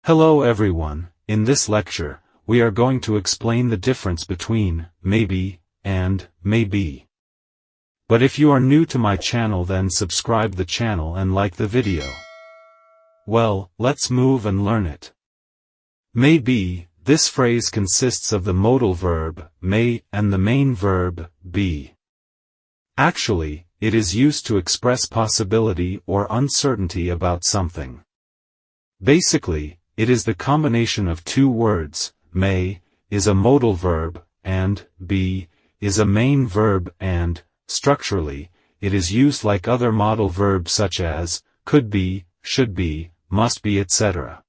Hello everyone, in this lecture, we are going to explain the difference between maybe and maybe. But if you are new to my channel, then subscribe the channel and like the video. Well, let's move and learn it. Maybe, this phrase consists of the modal verb, may, and the main verb, be. Actually, it is used to express possibility or uncertainty about something. Basically, it is the combination of two words, may, is a modal verb, and, be, is a main verb and, structurally, it is used like other modal verbs such as, could be, should be, must be, etc.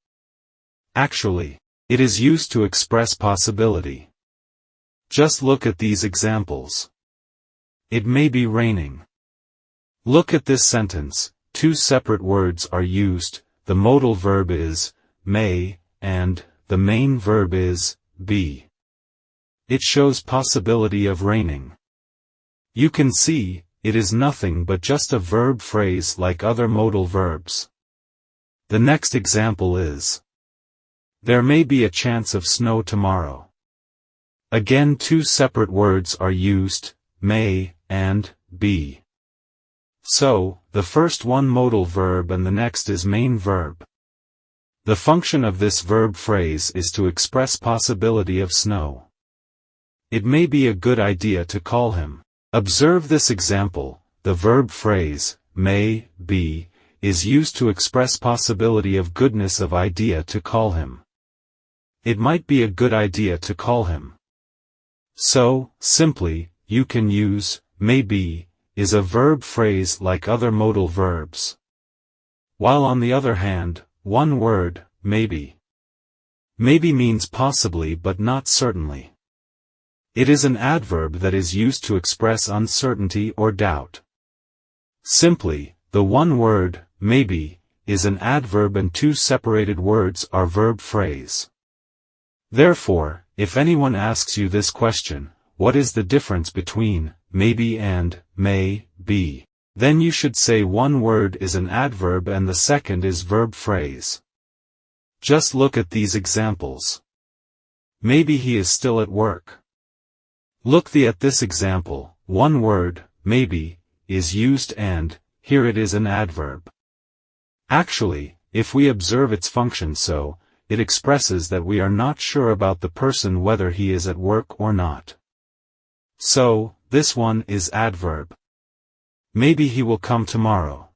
Actually, it is used to express possibility. Just look at these examples. It may be raining. Look at this sentence, two separate words are used, the modal verb is, may, and, the main verb is, be. It shows possibility of raining. You can see, it is nothing but just a verb phrase like other modal verbs. The next example is, there may be a chance of snow tomorrow. Again, two separate words are used, may, and, be. So, the first one modal verb and the next is main verb. The function of this verb phrase is to express possibility of snow. It may be a good idea to call him. Observe this example, the verb phrase, may, be, is used to express possibility of goodness of idea to call him. It might be a good idea to call him. So, simply, you can use, may be, is a verb phrase like other modal verbs. While on the other hand, one word, maybe. Maybe means possibly but not certainly. It is an adverb that is used to express uncertainty or doubt. Simply, the one word, maybe, is an adverb and two separated words are verb phrase. Therefore, if anyone asks you this question, what is the difference between maybe and may be? Then you should say one word is an adverb and the second is verb phrase. Just look at these examples. Maybe he is still at work. Look at this example, one word, maybe, is used and, here it is an adverb. Actually, if we observe its function so, it expresses that we are not sure about the person whether he is at work or not. So, this one is adverb. Maybe he will come tomorrow.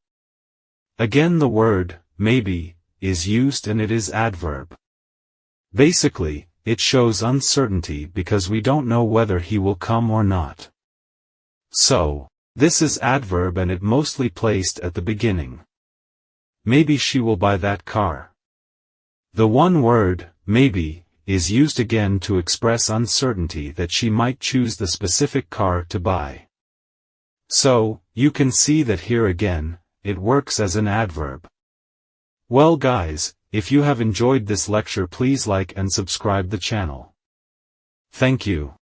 Again the word, maybe, is used and it is adverb. Basically, it shows uncertainty because we don't know whether he will come or not. So, this is adverb and it mostly placed at the beginning. Maybe she will buy that car. The one word, maybe, is used again to express uncertainty that she might choose the specific car to buy. So, you can see that here again, it works as an adverb. Well guys, if you have enjoyed this lecture, please like and subscribe the channel. Thank you.